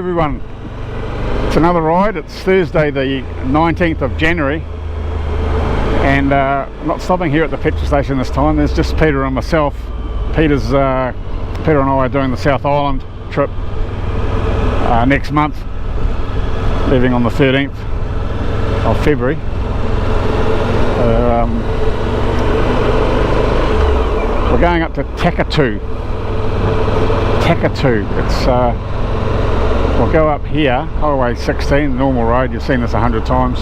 everyone, it's another ride. It's Thursday the 19th of January and not stopping here at the petrol station this time. There's just Peter and myself. Peter and I are doing the South Island trip next month, leaving on the 13th of February. We're going up to Takatu. It's we'll go up here, Highway 16, normal road. You've seen this 100 times,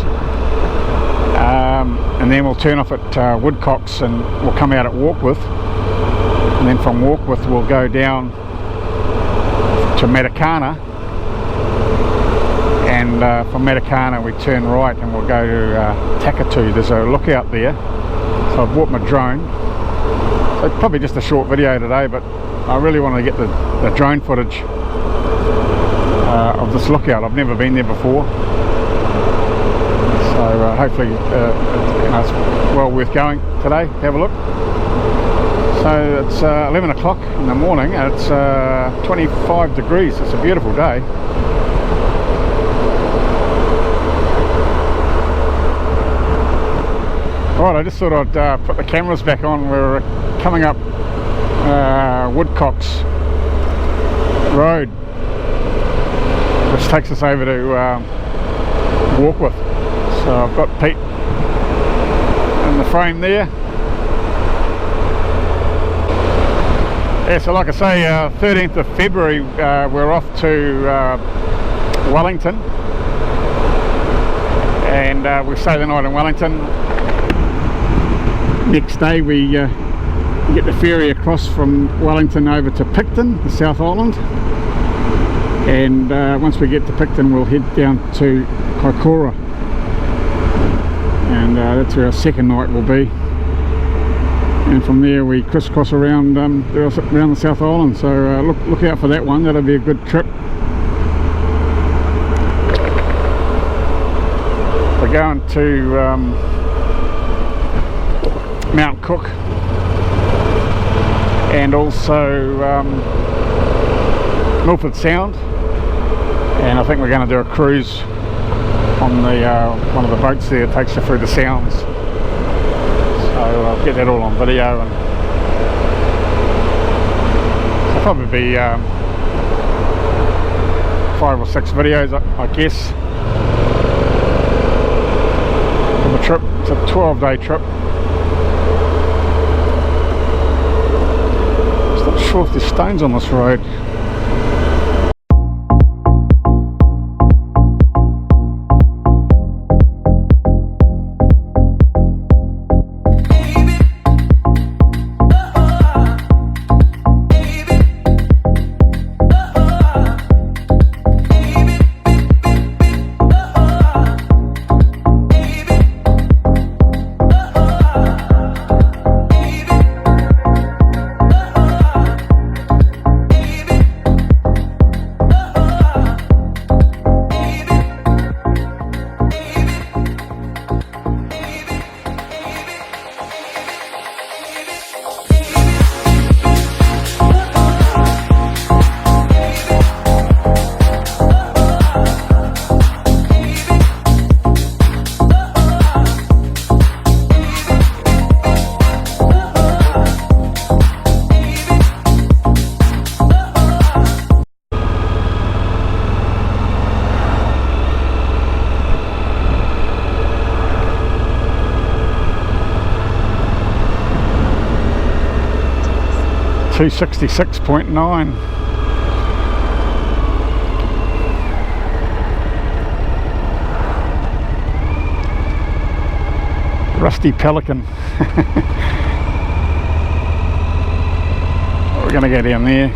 and then we'll turn off at Woodcocks and we'll come out at Warkworth, and then from Warkworth we'll go down to Matakana, and from Matakana we turn right and we'll go to Takatu. There's a lookout there, so I've bought my drone. So it's probably just a short video today, but I really want to get the drone footage of this lookout. I've never been there before, so hopefully it's well worth going today. Have a look. So it's 11 o'clock in the morning and it's 25 degrees. It's a beautiful day. Alright, I just thought I'd put the cameras back on. We're coming up Woodcocks Road, which takes us over to Warkworth. So I've got Pete in the frame there. Yeah, so like I say, 13th of February we're off to Wellington, and we stay the night in Wellington. Next day we get the ferry across from Wellington over to Picton, the South Island, and once we get to Picton we'll head down to Kaikoura, and that's where our second night will be, and from there we crisscross around the South Island. So look out for that one. That'll be a good trip. We're going to Mount Cook and also Milford Sound, and I think we're going to do a cruise on the one of the boats there that takes you through the sounds. So I'll get that all on video, and it'll probably be 5 or 6 videos I guess for the trip. It's a 12-day trip. Not sure if there's stones on this road. .9. Rusty Pelican. We're going to go down there.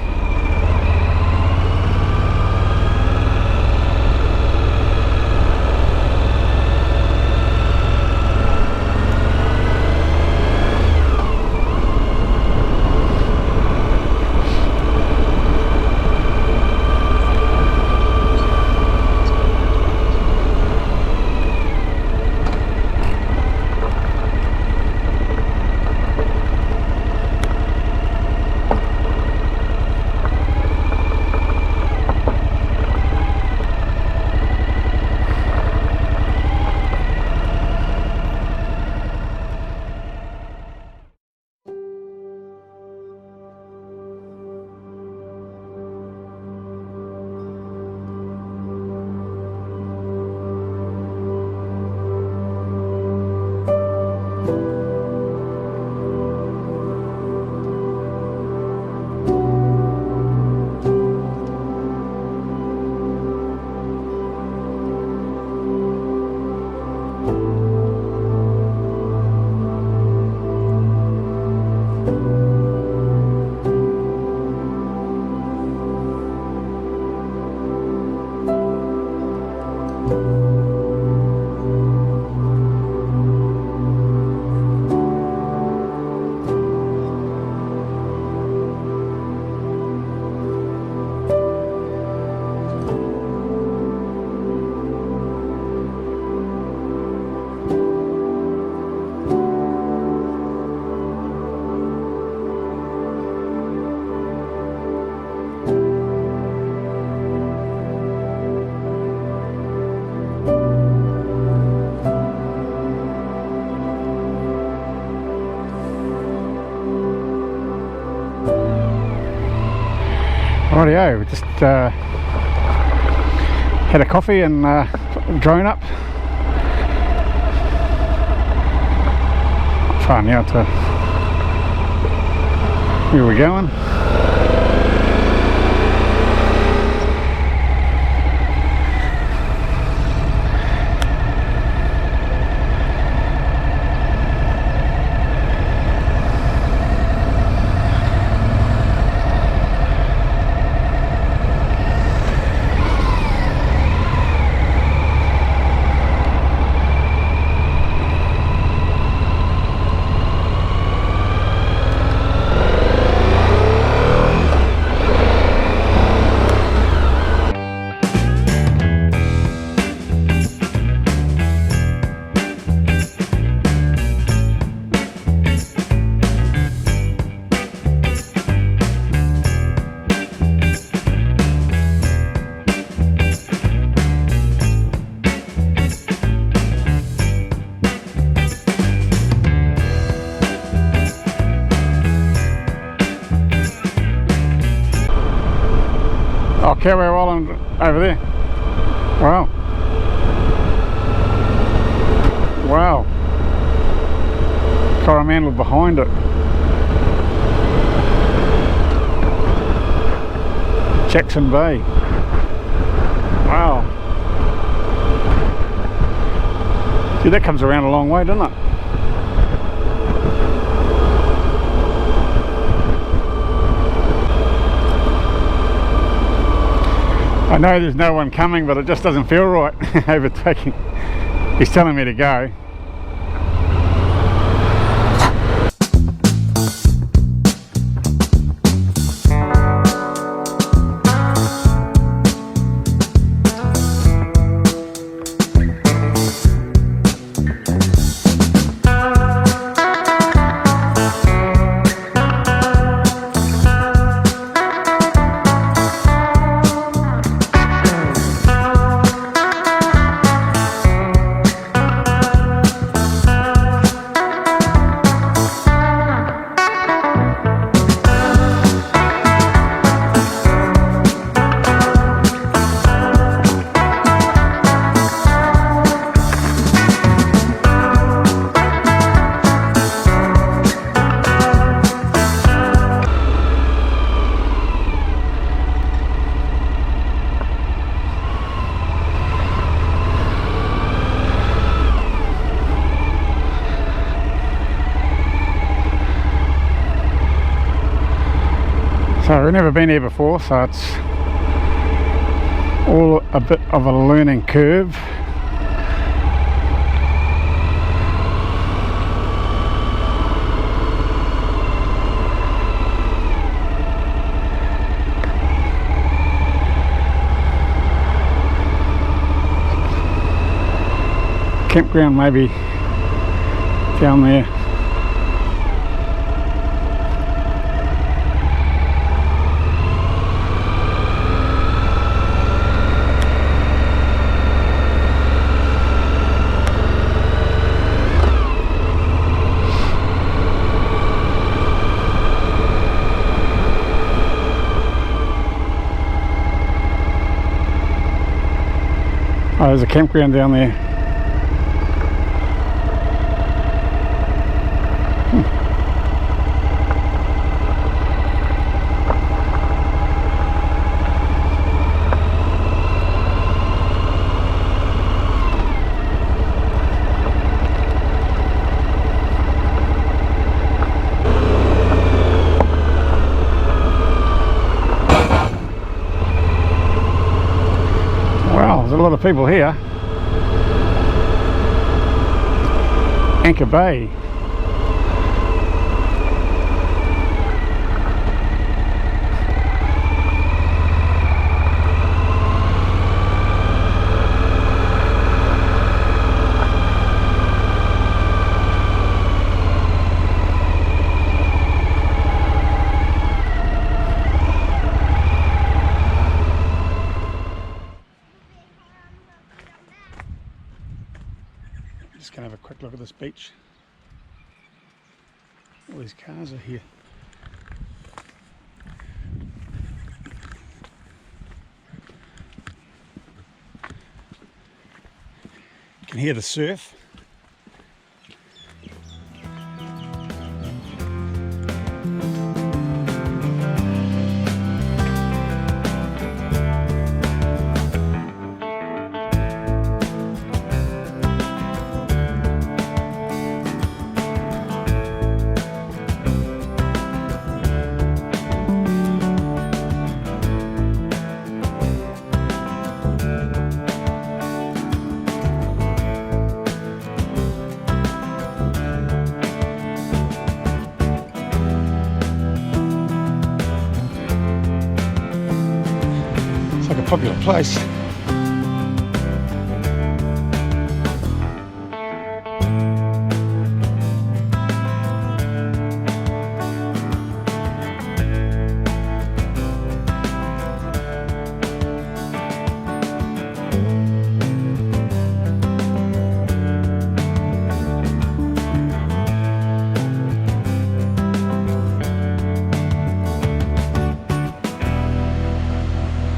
Rightio, we just had a coffee and drone up. Far now to where we're going. Oh, Cowboy Island over there. Wow. Wow. Coromandel behind it. Jackson Bay. Wow. See, that comes around a long way, doesn't it? I know there's no one coming, but it just doesn't feel right overtaking. He's telling me to go. So we've never been here before, so it's all a bit of a learning curve. Campground maybe down there. Oh, there's a campground down there. Wow, there's a lot of people here. Anchor Bay. Just gonna have a quick look at this beach. All these cars are here. can hear the surf. Popular place.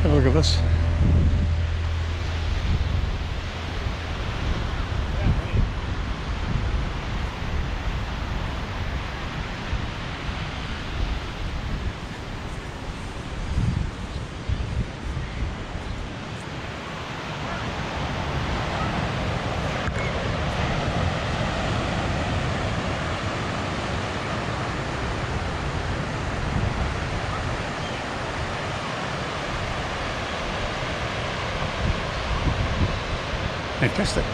Have a look at this. Fantastic.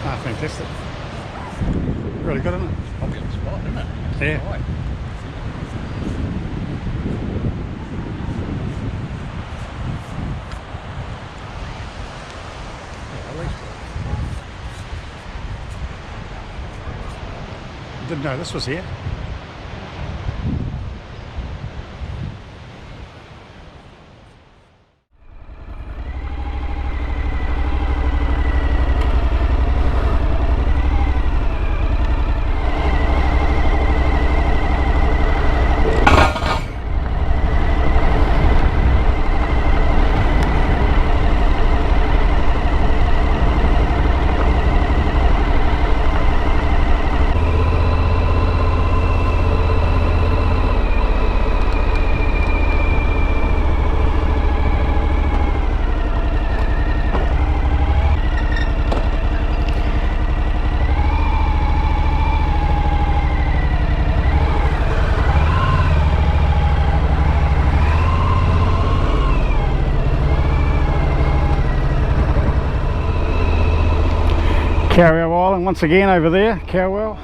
Ah, fantastic. Really good, isn't it? Popular spot, isn't it? Yeah. Right. Didn't know this was here. Carwell Island once again over there, Carwell.